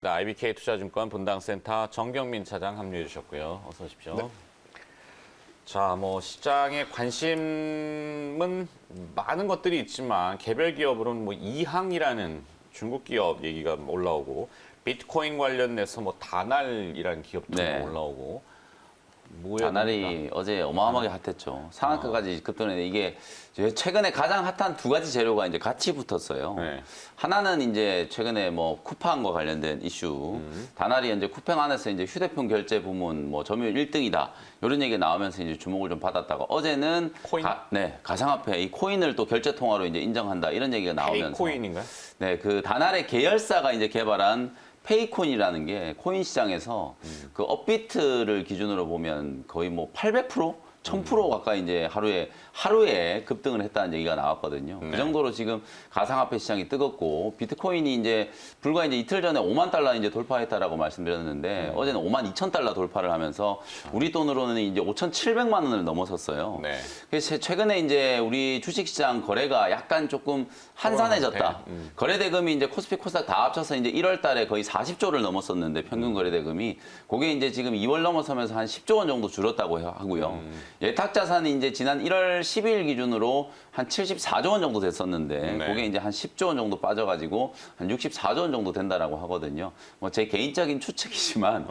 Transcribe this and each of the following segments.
IBK 투자증권 분당센터 정경민 차장 합류해 주셨고요. 어서 오십시오. 네. 자, 시장의 관심은 많은 것들이 있지만 개별 기업으로는 이항이라는 중국 기업 얘기가 올라오고 비트코인 관련해서 다날이라는 기업도 올라오고 다날이 어제 어마어마하게 핫했죠. 상한가까지 급등했는데 이게 최근에 가장 핫한 두 가지 재료가 이제 같이 붙었어요. 네. 하나는 이제 최근에 쿠팡과 관련된 이슈. 다날이 이제 쿠팡 안에서 이제 휴대폰 결제 부문 점유율 1등이다. 이런 얘기가 나오면서 이제 주목을 좀 받았다가 어제는 코인? 가상화폐 이 코인을 또 결제 통화로 이제 인정한다. 이런 얘기가 나오면서 코인인가요? 네, 그 다날의 계열사가 이제 개발한 페이콘이라는 게 코인 시장에서 그 업비트를 기준으로 보면 거의 800%? 1000% 가까이 이제 하루에 급등을 했다는 얘기가 나왔거든요. 네. 그 정도로 지금 가상화폐 시장이 뜨겁고 비트코인이 이제 불과 이제 이틀 전에 5만 달러 이제 돌파했다라고 말씀드렸는데 어제는 5만 2천 달러 돌파를 하면서 우리 돈으로는 이제 5,700만 원을 넘어섰어요. 네. 그래서 최근에 이제 우리 주식시장 거래가 약간 조금 한산해졌다. 거래 대금이 이제 코스피 코스닥 다 합쳐서 이제 1월 달에 거의 40조를 넘었었는데 평균 거래 대금이 그게 이제 지금 2월 넘어서면서 한 10조 원 정도 줄었다고 하고요. 예탁 자산이 이제 지난 1월 10일 기준으로 한 74조 원 정도 됐었는데 네. 그게 이제 한 10조 원 정도 빠져가지고 한 64조 원 정도 된다라고 하거든요. 제 개인적인 추측이지만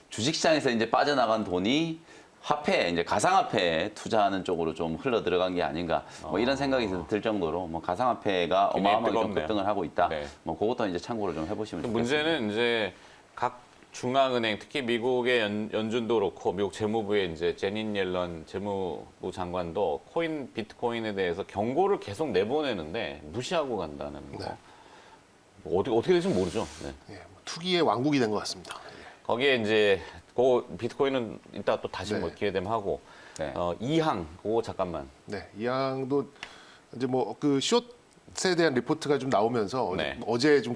주식시장에서 이제 빠져나간 돈이 화폐, 이제 가상화폐에 투자하는 쪽으로 좀 흘러 들어간 게 아닌가 이런 생각이 들 정도로 가상화폐가 어마어마하게 좀 급등을 하고 있다. 네. 그것도 이제 참고를 좀 해보시면 좋겠습니다. 문제는 이제 각 중앙은행, 특히 미국의 연준도 그렇고 미국 재무부의 이제 제닛 옐런 재무부 장관도 비트코인에 대해서 경고를 계속 내보내는데 무시하고 간다는 거. 네. 어떻게 될지 모르죠. 네. 예, 투기의 왕국이 된 것 같습니다. 거기에 이제 비트코인은 이따 또 다시 네. 기회 되면 하고 네. 이항 그거 잠깐만. 네, 이 양도 이제 그 숏에 대한 리포트가 좀 나오면서 네. 어제 좀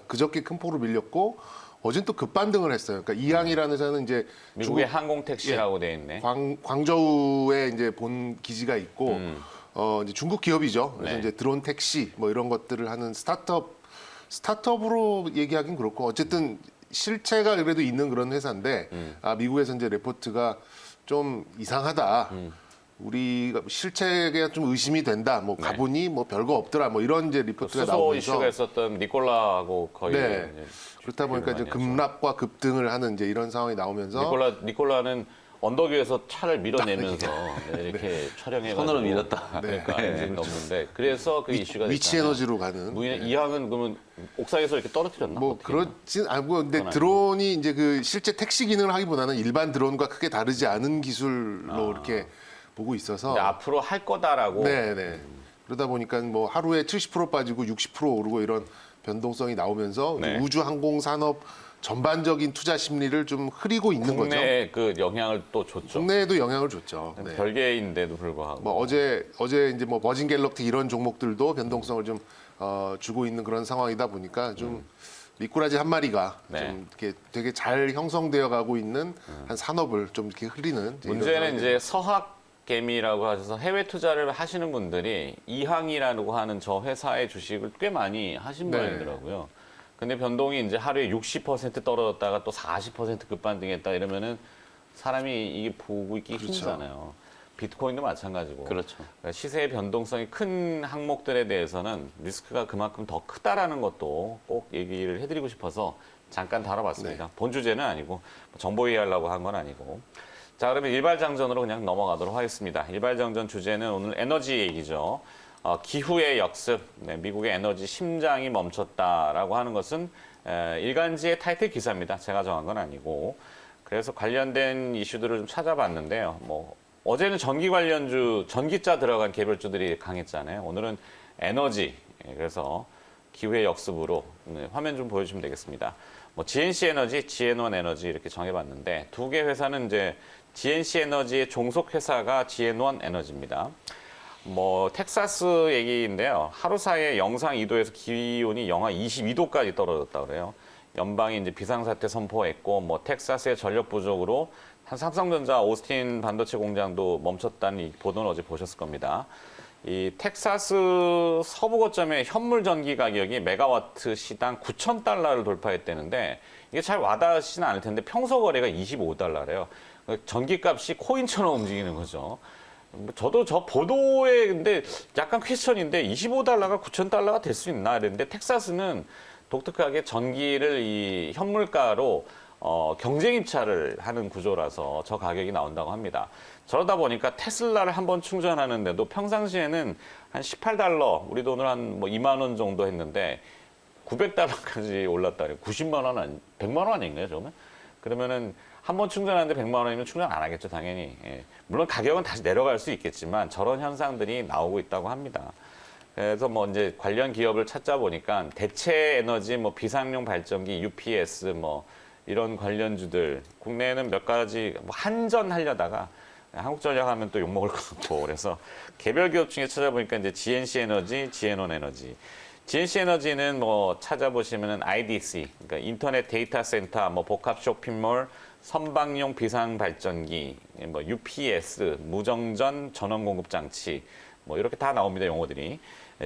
그저께 큰 폭으로 밀렸고 어제는 또 급반등을 했어요. 그러니까 이항이라는 회사는 이제 미국의 항공택시라고 돼 있네. 광저우에 이제 본 기지가 있고 이제 중국 기업이죠. 그래서 네. 이제 드론 택시 이런 것들을 하는 스타트업으로 얘기하긴 그렇고 어쨌든 실체가 그래도 있는 그런 회사인데 미국에서 이제 레포트가 좀 이상하다. 우리가 실체가 좀 의심이 된다. 가보니 별거 없더라. 이런 이제 리포트가 수소 나오면서 이슈가 있었던 니콜라하고 거의 네. 이제 그렇다 보니까 이제 많이 하죠. 급락과 급등을 하는 이제 이런 상황이 나오면서 니콜라는 언덕 위에서 차를 밀어내면서 이렇게 촬영해가지고 손으로 밀었다. 그러니까 엔진 없는데 그래서 그 이슈가 위치 됐잖아요. 에너지로 가는 이항은 그러면 옥상에서 이렇게 떨어뜨렸나? 어떻게 그렇진 않고 근데 드론이 이제 그 실제 택시 기능을 하기보다는 일반 드론과 크게 다르지 않은 기술로 이렇게 보고 있어서 근데 앞으로 할 거다라고. 네네 그러다 보니까 하루에 70% 빠지고 60% 오르고 이런 변동성이 나오면서 네. 우주 항공 산업 전반적인 투자 심리를 좀 흐리고 있는 거죠. 국내에 그 영향을 또 줬죠. 국내에도 영향을 줬죠. 네. 별개인데도 불구하고. 어제 이제 버진 갤럭시 이런 종목들도 변동성을 좀 주고 있는 그런 상황이다 보니까 좀 미꾸라지 한 마리가 네. 좀 이렇게 되게 잘 형성되어 가고 있는 한 산업을 좀 이렇게 흐리는 이제 이런 문제는 상황이 이제 서학개미라고 하셔서 해외 투자를 하시는 분들이 이항이라고 하는 저 회사의 주식을 꽤 많이 하신 네. 모양이더라고요. 근데 변동이 이제 하루에 60% 떨어졌다가 또 40% 급반등했다 이러면은 사람이 이게 보고 있기 그렇죠. 힘들잖아요. 비트코인도 마찬가지고. 그렇죠. 그러니까 시세의 변동성이 큰 항목들에 대해서는 리스크가 그만큼 더 크다라는 것도 꼭 얘기를 해드리고 싶어서 잠깐 다뤄봤습니다. 네. 본 주제는 아니고 정보 이해하려고 한 건 아니고. 자, 그러면 일발장전으로 그냥 넘어가도록 하겠습니다. 일발장전 주제는 오늘 에너지 얘기죠. 기후의 역습, 미국의 에너지 심장이 멈췄다라고 하는 것은 일간지의 타이틀 기사입니다. 제가 정한 건 아니고. 그래서 관련된 이슈들을 좀 찾아봤는데요. 어제는 전기 관련주, 전기차 들어간 개별주들이 강했잖아요. 오늘은 에너지, 그래서 기후의 역습으로 화면 좀 보여주시면 되겠습니다. GNC 에너지, GN1 에너지 이렇게 정해봤는데 두 개 회사는 이제 GNC 에너지의 종속 회사가 GN1 에너지입니다. 텍사스 얘기인데요. 하루 사이에 영상 2도에서 기온이 영하 22도까지 떨어졌다 그래요. 연방이 이제 비상사태 선포했고, 텍사스의 전력 부족으로 한 삼성전자 오스틴 반도체 공장도 멈췄다는 이 보도는 어제 보셨을 겁니다. 이 텍사스 서부 거점의 현물 전기 가격이 메가와트 시당 9,000달러를 돌파했다는데 이게 잘 와닿지는 않을 텐데 평소 거래가 25달러래요. 전기값이 코인처럼 움직이는 거죠. 저도 저 보도에 근데 약간 퀘스천인데 25달러가 9,000달러가 될 수 있나 이랬는데 텍사스는 독특하게 전기를 이 현물가로 경쟁 입찰을 하는 구조라서 저 가격이 나온다고 합니다. 저러다 보니까 테슬라를 한번 충전하는데도 평상시에는 한 18달러, 우리 돈으로 한 뭐 2만 원 정도 했는데 900달러까지 올랐다. 90만 원, 100만 원 아닌가요, 저는? 그러면은 한 번 충전하는데 100만 원이면 충전 안 하겠죠, 당연히. 예. 물론 가격은 다시 내려갈 수 있겠지만 저런 현상들이 나오고 있다고 합니다. 그래서 뭐 이제 관련 기업을 찾자 보니까 대체 에너지, 뭐 비상용 발전기, UPS, 뭐 이런 관련주들 국내에는 몇 가지 뭐 한전하려다가 한국전력 하면 또 욕먹을 것 같고 그래서 개별 기업 중에 찾아보니까 이제 GNC 에너지, 지에논 에너지. GNC 에너지는 뭐 찾아보시면은 IDC, 그러니까 인터넷 데이터 센터, 뭐 복합 쇼핑몰, 선박용 비상 발전기, 뭐 UPS, 무정전 전원 공급 장치, 뭐 이렇게 다 나옵니다, 용어들이.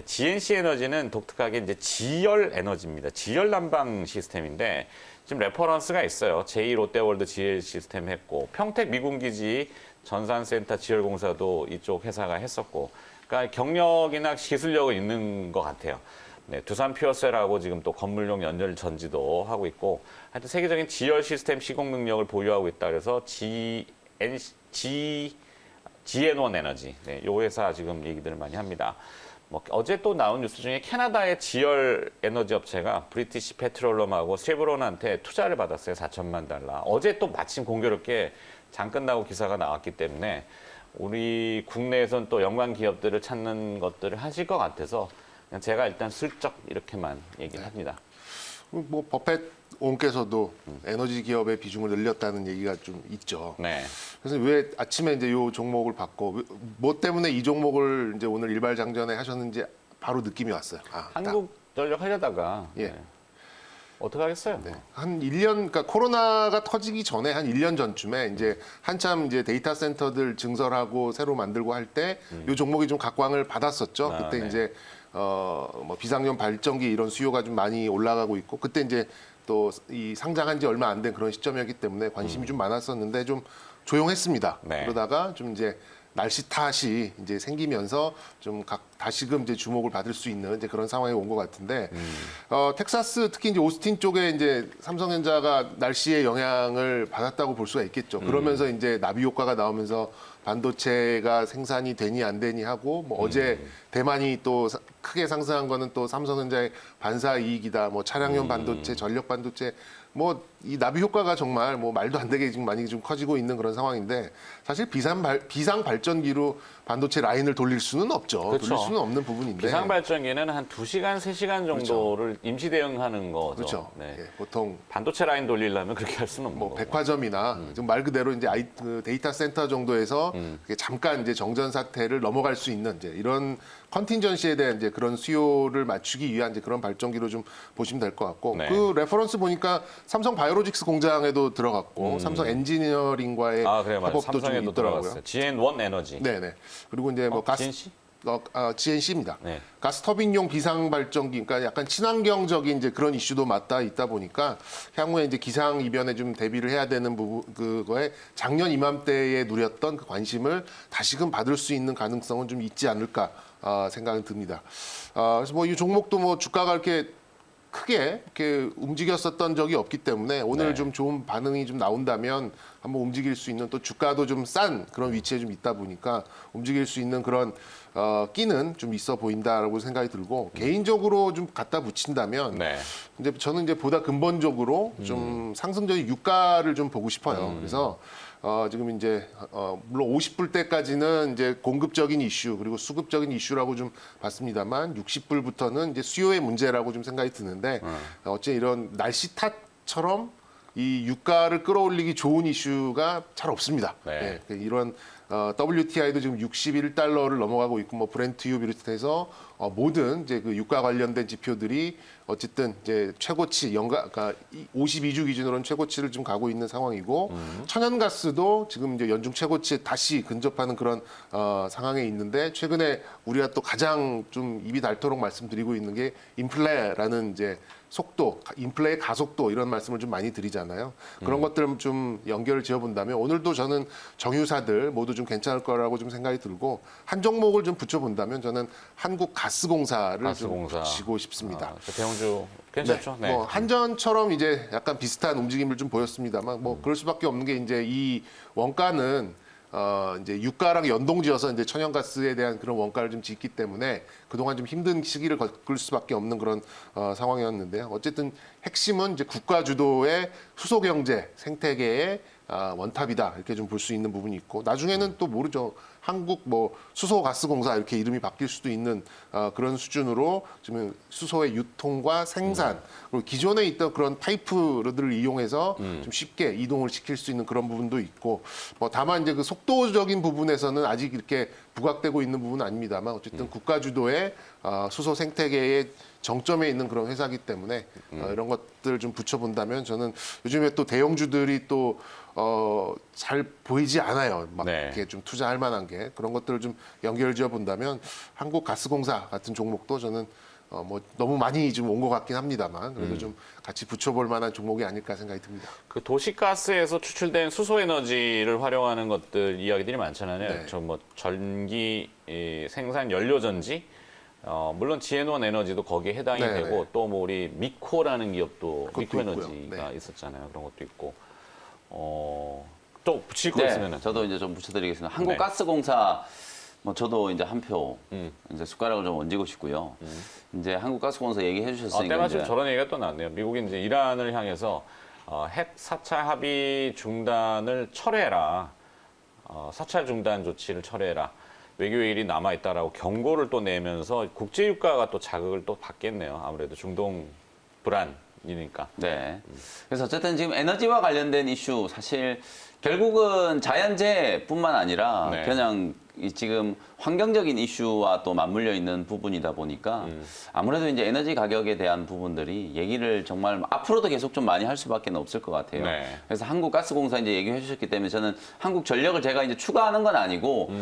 GNC 에너지는 독특하게 이제 지열 에너지입니다. 지열 난방 시스템인데 지금 레퍼런스가 있어요. 제2 롯데월드 지열 시스템 했고 평택 미군기지 전산센터 지열공사도 이쪽 회사가 했었고, 그러니까 경력이나 기술력은 있는 것 같아요. 네, 두산 퓨어셀하고 지금 또 건물용 연결 전지도 하고 있고, 하여튼 세계적인 지열 시스템 시공 능력을 보유하고 있다. 그래서 지에논 에너지, 네, 요 회사 지금 얘기들을 많이 합니다. 뭐 어제 또 나온 뉴스 중에 캐나다의 지열 에너지 업체가 브리티시 페트롤럼하고 쉐브론한테 투자를 받았어요. 4천만 달러. 어제 또 마침 공교롭게 장 끝나고 기사가 나왔기 때문에 우리 국내에선 또 연관 기업들을 찾는 것들을 하실 것 같아서 그냥 제가 일단 슬쩍 이렇게만 얘기를 합니다. 뭐 버펫 온께서도 에너지 기업의 비중을 늘렸다는 얘기가 좀 있죠. 네. 그래서 왜 아침에 이제 요 종목을 받고 뭐 때문에 이 종목을 이제 오늘 일발장전에 하셨는지 바로 느낌이 왔어요. 아, 한국전력 하려다가 예. 네. 어떻게 하겠어요? 네. 한 1년, 그러니까 코로나가 터지기 전에 한 1년 전쯤에 이제 한참 이제 데이터 센터들 증설하고 새로 만들고 할 때 이 종목이 좀 각광을 받았었죠. 아, 그때 네. 이제 뭐 비상용 발전기 이런 수요가 좀 많이 올라가고 있고 그때 이제 또 이 상장한 지 얼마 안 된 그런 시점이었기 때문에 관심이 좀 많았었는데 좀 조용했습니다. 네. 그러다가 좀 이제 날씨 탓이 이제 생기면서 좀 다시금 이제 주목을 받을 수 있는 이제 그런 상황이 온 것 같은데 텍사스 특히 이제 오스틴 쪽에 이제 삼성전자가 날씨의 영향을 받았다고 볼 수가 있겠죠. 그러면서 이제 나비 효과가 나오면서 반도체가 생산이 되니 안 되니 하고 뭐 어제 대만이 또 크게 상승한 거는 또 삼성전자의 반사 이익이다. 뭐 차량용 반도체, 전력 반도체 뭐 이 나비 효과가 정말 뭐 말도 안 되게 지금 많이 좀 커지고 있는 그런 상황인데 사실 비상 발전기로 반도체 라인을 돌릴 수는 없죠. 그렇죠. 돌릴 수는 없는 부분인데. 비상 발전기는 한 2시간, 3시간 정도를 임시 대응하는 거죠. 그렇죠. 네. 예, 보통 반도체 라인 돌리려면 그렇게 할 수는 없는 뭐 거고. 백화점이나 지금 말 그대로 이제 그 데이터 센터 정도에서 그게 잠깐 이제 정전 사태를 넘어갈 수 있는 이제 이런 컨틴전시에 대한 이제 그런 수요를 맞추기 위한 이제 그런 발전기로 좀 보시면 될 것 같고 네. 그 레퍼런스 보니까 삼성 바이오로직스 공장에도 들어갔고 삼성 엔지니어링과의 아, 그래요. 맞아요. 협업도 좀 삼성에도 있더라고요. 들어갔어요. GN1 에너지. 네네. 그리고 이제 뭐 가스 GNC? GNC입니다. 네. 가스터빈용 비상 발전기, 그러니까 약간 친환경적인 이제 그런 이슈도 맞닿아 있다 보니까 향후에 이제 기상 이변에 좀 대비를 해야 되는 부분 그거에 작년 이맘때에 누렸던 그 관심을 다시금 받을 수 있는 가능성은 좀 있지 않을까 생각은 듭니다. 그래서 뭐 이 종목도 뭐 주가가 이렇게 크게 이렇게 움직였었던 적이 없기 때문에 오늘 네. 좀 좋은 반응이 좀 나온다면 한번 움직일 수 있는 또 주가도 좀 싼 그런 위치에 좀 있다 보니까 움직일 수 있는 그런 끼는 좀 있어 보인다라고 생각이 들고 개인적으로 좀 갖다 붙인다면 네. 이제 저는 이제 보다 근본적으로 좀 상승적인 유가를 좀 보고 싶어요. 그래서 지금 이제 물론 50불대까지는 이제 공급적인 이슈 그리고 수급적인 이슈라고 좀 봤습니다만 60불부터는 이제 수요의 문제라고 좀 생각이 드는데 어째 이런 날씨 탓처럼 이 유가를 끌어올리기 좋은 이슈가 잘 없습니다. 네. 예, 이런 WTI도 지금 61달러를 넘어가고 있고 뭐 브렌트유 비롯해서 모든 이제 그 유가 관련된 지표들이 어쨌든 이제 최고치 그러니까 52주 기준으로는 최고치를 좀 가고 있는 상황이고 천연가스도 지금 이제 연중 최고치에 다시 근접하는 그런 상황에 있는데 최근에 우리가 또 가장 좀 입이 닳도록 말씀드리고 있는 게 인플레라는 이제 속도, 인플레의 가속도 이런 말씀을 좀 많이 드리잖아요. 그런 것들을 좀 연결을 지어본다면 오늘도 저는 정유사들 모두 좀 괜찮을 거라고 좀 생각이 들고 한 종목을 좀 붙여본다면 저는 한국가스공사를 좀 붙이고 싶습니다. 대형주 괜찮죠? 네. 뭐 한전처럼 이제 약간 비슷한 움직임을 좀 보였습니다만 뭐 그럴 수밖에 없는 게 이제 이 원가는 이제 유가랑 연동지어서 이제 천연가스에 대한 그런 원가를 좀 짓기 때문에 그동안 좀 힘든 시기를 겪을 수밖에 없는 그런 상황이었는데요. 어쨌든 핵심은 이제 국가 주도의 수소 경제 생태계의 원탑이다 이렇게 좀 볼 수 있는 부분이 있고 나중에는 또 모르죠. 한국 뭐 수소가스공사 이렇게 이름이 바뀔 수도 있는 그런 수준으로 지금 수소의 유통과 생산 그리고 기존에 있던 그런 파이프들을 이용해서 좀 쉽게 이동을 시킬 수 있는 그런 부분도 있고 뭐 다만 이제 그 속도적인 부분에서는 아직 이렇게 부각되고 있는 부분은 아닙니다만 어쨌든 국가 주도의 수소 생태계의 정점에 있는 그런 회사이기 때문에 이런 것들 좀 붙여본다면 저는 요즘에 또 대형주들이 또 잘 보이지 않아요. 막 네. 이렇게 좀 투자할 만한 게 그런 것들을 좀 연결 지어 본다면 한국가스공사 같은 종목도 저는 뭐 너무 많이 좀 온 것 같긴 합니다만 그래도 좀 같이 붙여볼 만한 종목이 아닐까 생각이 듭니다. 그 도시가스에서 추출된 수소에너지를 활용하는 것들 이야기들이 많잖아요. 네. 저 뭐 전기 생산 연료전지 물론 지앤원 에너지도 거기에 해당이 네, 되고 네. 또 뭐 우리 미코라는 기업도 그것도 미코에너지가 있고요. 네. 있었잖아요. 그런 것도 있고 또 붙일 거 있으면은 저도 이제 좀 붙여드리겠습니다. 한국가스공사 뭐 저도 이제 한 표 이제 숟가락을 좀 얹고 싶고요. 이제 한국가스공사 얘기해 주셨으니까 때마침 이제 저런 얘기가 또 나왔네요. 미국이 이제 이란을 향해서 핵 사찰 합의 중단을 철회해라. 사찰 중단 조치를 철회해라. 외교일이 남아 있다라고 경고를 또 내면서 국제 유가가 또 자극을 또 받겠네요. 아무래도 중동 불안이니까. 네. 그래서 어쨌든 지금 에너지와 관련된 이슈 사실 결국은 자연재해뿐만 아니라 네. 그냥 이 지금 환경적인 이슈와 또 맞물려 있는 부분이다 보니까 아무래도 이제 에너지 가격에 대한 부분들이 얘기를 정말 앞으로도 계속 좀 많이 할 수밖에 없을 것 같아요. 네. 그래서 한국가스공사 이제 얘기해 주셨기 때문에 저는 한국전력을 제가 이제 추가하는 건 아니고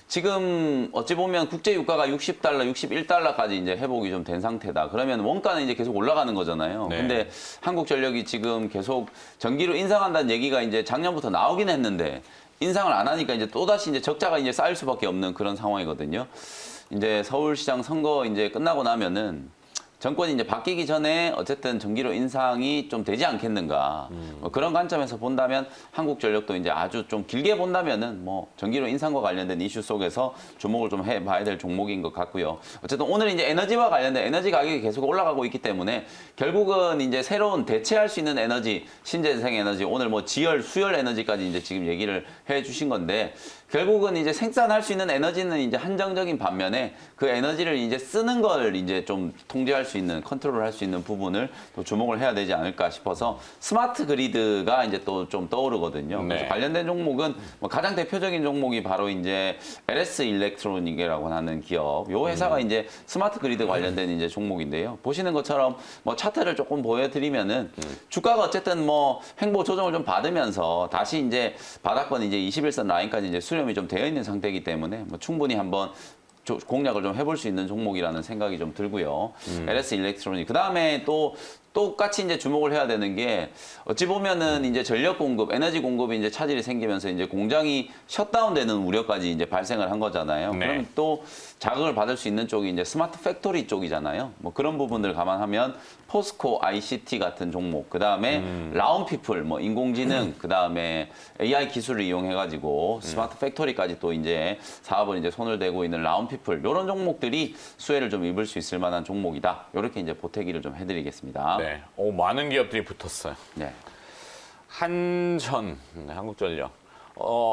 지금 어찌 보면 국제 유가가 60달러, 61달러까지 이제 회복이 좀 된 상태다. 그러면 원가는 이제 계속 올라가는 거잖아요. 네. 근데 한국전력이 지금 계속 전기료 인상한다는 얘기가 이제 작년부터 나오긴 했는데 인상을 안 하니까 이제 또다시 이제 적자가 이제 쌓일 수밖에 없는 그런 상황이거든요. 이제 서울시장 선거 이제 끝나고 나면은 정권이 이제 바뀌기 전에 어쨌든 전기료 인상이 좀 되지 않겠는가. 뭐 그런 관점에서 본다면 한국전력도 이제 아주 좀 길게 본다면은 뭐 전기료 인상과 관련된 이슈 속에서 주목을 좀 해봐야 될 종목인 것 같고요. 어쨌든 오늘 이제 에너지와 관련된 에너지 가격이 계속 올라가고 있기 때문에 결국은 이제 새로운 대체할 수 있는 에너지, 신재생 에너지, 오늘 뭐 지열, 수열 에너지까지 이제 지금 얘기를 해 주신 건데 결국은 이제 생산할 수 있는 에너지는 이제 한정적인 반면에 그 에너지를 이제 쓰는 걸 이제 좀 통제할 수 있는, 컨트롤 할 수 있는 부분을 또 주목을 해야 되지 않을까 싶어서 스마트 그리드가 이제 또 좀 떠오르거든요. 네. 그래서 관련된 종목은 뭐 가장 대표적인 종목이 바로 이제 LS 일렉트로닉이라고 하는 기업. 요 회사가 이제 스마트 그리드 관련된 이제 종목인데요. 보시는 것처럼 뭐 차트를 조금 보여드리면은 주가가 어쨌든 뭐 횡보 조정을 좀 받으면서 다시 이제 바닥권 이제 21선 라인까지 이제 수렴이 좀 되어 있는 상태이기 때문에 뭐 충분히 한번 공략을 좀 해볼 수 있는 종목이라는 생각이 좀 들고요. LS 일렉트로닉. 그 다음에 또 똑같이 이제 주목을 해야 되는 게 어찌 보면은 이제 전력 공급, 에너지 공급이 이제 차질이 생기면서 이제 공장이 셧다운되는 우려까지 이제 발생을 한 거잖아요. 네. 그럼 또 자극을 받을 수 있는 쪽이 이제 스마트 팩토리 쪽이잖아요. 뭐 그런 부분들 감안하면 포스코 ICT 같은 종목, 그 다음에 라운피플, 뭐 인공지능, 그 다음에 AI 기술을 이용해가지고 스마트 팩토리까지 또 이제 사업을 이제 손을 대고 있는 라운피플 이런 종목들이 수혜를 좀 입을 수 있을 만한 종목이다. 이렇게 이제 보태기를 좀 해드리겠습니다. 네. 많은 기업들이 붙었어요. 네. 한전, 한국전력.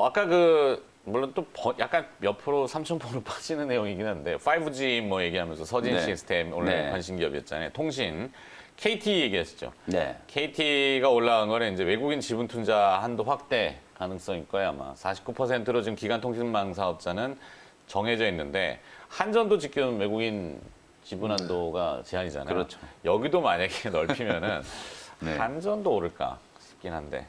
아까 물론 또 약간 몇 프로, 3,000%로 빠지는 내용이긴 한데 5G 뭐 얘기하면서 서진 네. 시스템 오늘 네. 관심 기업이었잖아요. 통신 KT 얘기하시죠. 네. KT가 올라간 거는 이제 외국인 지분 투자 한도 확대 가능성일 거예요, 아마. 49%로 지금 기간통신망 사업자는 정해져 있는데 한전도 지금 외국인 지분 한도가 제한이잖아요. 그렇죠. 여기도 만약에 넓히면은 네. 한전도 오를까 싶긴 한데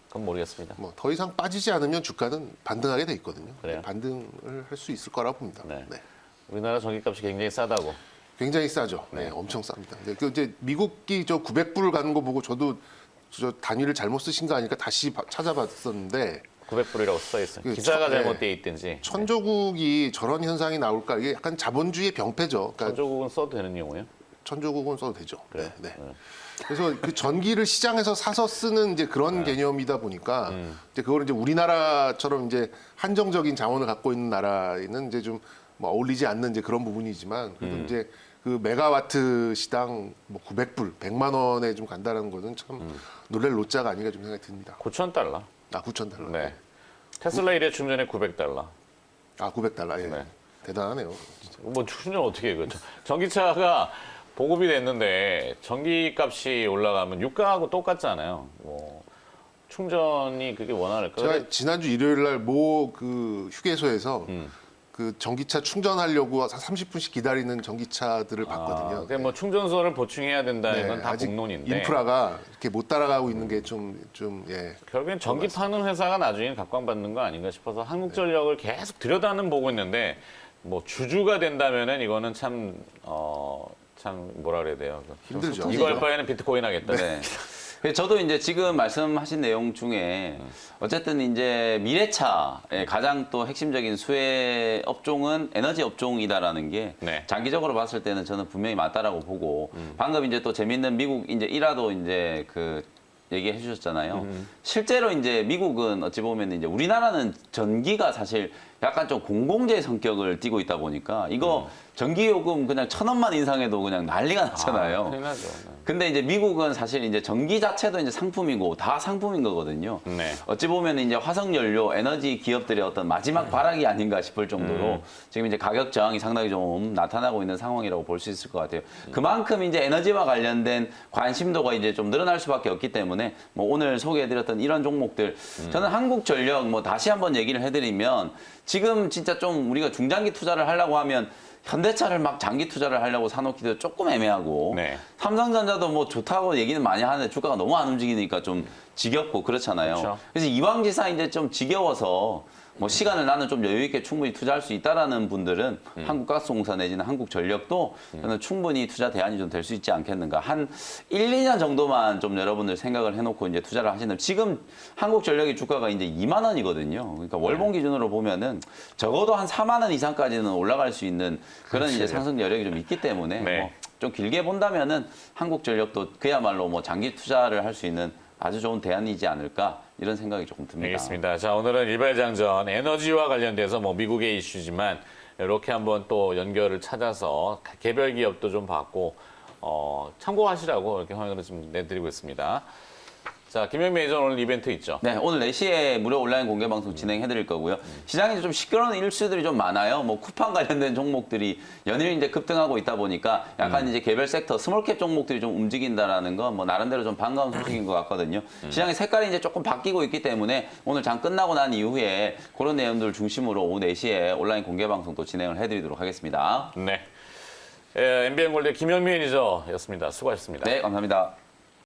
그건 모르겠습니다. 뭐 더 이상 빠지지 않으면 주가는 반등하게 돼 있거든요. 그래요? 반등을 할 수 있을 거라고 봅니다. 네. 네. 우리나라 전기값이 굉장히 싸다고. 굉장히 싸죠. 네, 엄청 쌉니다. 근데 그 이제 미국이 저 900불 가는 거 보고 저도 저 단위를 잘못 쓰신 거 아니까 다시 찾아봤었는데 900불이라고 써 있어요. 그 기사가 천- 네. 잘못돼 있든지. 천조국이 저런 현상이 나올까 이게 약간 자본주의의 병폐죠. 그러니까 천조국은 써도 되는 용어예요? 천조국은 써도 되죠. 그래요? 네. 그래서 그 전기를 시장에서 사서 쓰는 이제 그런 네. 개념이다 보니까 이제 그걸 이제 우리나라처럼 이제 한정적인 자원을 갖고 있는 나라에는 이제 좀 뭐 어울리지 않는 이제 그런 부분이지만 그래도 이제 그 메가와트 시당 뭐 900불, 100만 원에 좀 간다는 것은 참 놀랄 노자가 아닌가 좀 생각이 듭니다. 9,000달러. 아, 9,000달러. 네. 테슬라 1회 충전에 900달러. 아, 900달러. 예. 네. 대단하네요. 뭐 충전 어떻게 해요? 전기차가 보급이 됐는데 전기값이 올라가면 유가하고 똑같잖아요. 뭐 충전이 그게 원활할까? 제가 지난주 일요일 날 모 그 휴게소에서 그 전기차 충전하려고 30분씩 기다리는 전기차들을 봤거든요. 그뭐 충전소를 보충해야 된다는 건 다 아직 공론인데 인프라가 이렇게 못 따라가고 있는 게 예. 결국엔 전기 파는 회사가 나중에 각광받는 거 아닌가 싶어서 한국전력을 계속 들여다는 보고 있는데 뭐 주주가 된다면은 이거는 참 뭐라 그래야 돼요? 힘들죠. 이거 할 바에는 비트코인 하겠다. 네. 그래서 저도 이제 지금 말씀하신 내용 중에 어쨌든 이제 미래차의 가장 또 핵심적인 수혜 업종은 에너지 업종이다라는 게 네. 장기적으로 봤을 때는 저는 분명히 맞다라고 보고 방금 이제 또 재밌는 미국 이제 일화도 이제 그 얘기해 주셨잖아요. 실제로 이제 미국은 어찌 보면 이제 우리나라는 전기가 사실 약간 좀 공공재 성격을 띠고 있다 보니까 이거 전기요금 그냥 1,000원만 인상해도 그냥 난리가 나잖아요. 큰일 나죠. 네. 근데 이제 미국은 사실 이제 전기 자체도 이제 상품이고 다 상품인 거거든요. 네. 어찌 보면 이제 화석연료 에너지 기업들의 어떤 마지막 발악이 아닌가 싶을 정도로 지금 이제 가격 저항이 상당히 좀 나타나고 있는 상황이라고 볼 수 있을 것 같아요. 그만큼 이제 에너지와 관련된 관심도가 이제 좀 늘어날 수밖에 없기 때문에 뭐 오늘 소개해드렸던 이런 종목들 저는 한국전력 뭐 다시 한번 얘기를 해드리면 지금 진짜 좀 우리가 중장기 투자를 하려고 하면 현대차를 막 장기 투자를 하려고 사놓기도 조금 애매하고 네. 삼성전자도 뭐 좋다고 얘기는 많이 하는데 주가가 너무 안 움직이니까 좀 지겹고 그렇잖아요. 그렇죠. 그래서 이왕지사 이제 좀 지겨워서 뭐 시간을 나는 좀 여유 있게 충분히 투자할 수 있다라는 분들은 한국가스공사 내지는 한국전력도 저는 충분히 투자 대안이 좀 될 수 있지 않겠는가. 한 1, 2년 정도만 좀 여러분들 생각을 해놓고 이제 투자를 하시는 지금 한국전력의 주가가 이제 2만 원이거든요. 그러니까 월봉 기준으로 보면은 적어도 한 4만 원 이상까지는 올라갈 수 있는 그런 이제 상승 여력이 좀 있기 때문에 네. 뭐 좀 길게 본다면은 한국전력도 그야말로 뭐 장기 투자를 할 수 있는 아주 좋은 대안이지 않을까 이런 생각이 조금 듭니다. 알겠습니다. 자, 오늘은 일발장전 에너지와 관련돼서 뭐 미국의 이슈지만 이렇게 한번 또 연결을 찾아서 개별 기업도 좀 봤고 참고하시라고 이렇게 화면으로 지금 내드리고 있습니다. 자, 김영민 매니저 오늘 이벤트 있죠? 네, 오늘 4시에 무료 온라인 공개 방송 진행해드릴 거고요. 시장에 좀 시끄러운 일수들이 좀 많아요. 뭐 쿠팡 관련된 종목들이 연일 이제 급등하고 있다 보니까 약간 이제 개별 섹터 스몰캡 종목들이 좀 움직인다라는 건 뭐 나름대로 좀 반가운 소식인 것 같거든요. 시장의 색깔이 이제 조금 바뀌고 있기 때문에 오늘 장 끝나고 난 이후에 그런 내용들 중심으로 오후 4시에 온라인 공개 방송 또 진행을 해드리도록 하겠습니다. 네. MBN 골드 김영민 매니저였습니다. 수고하셨습니다. 네, 감사합니다.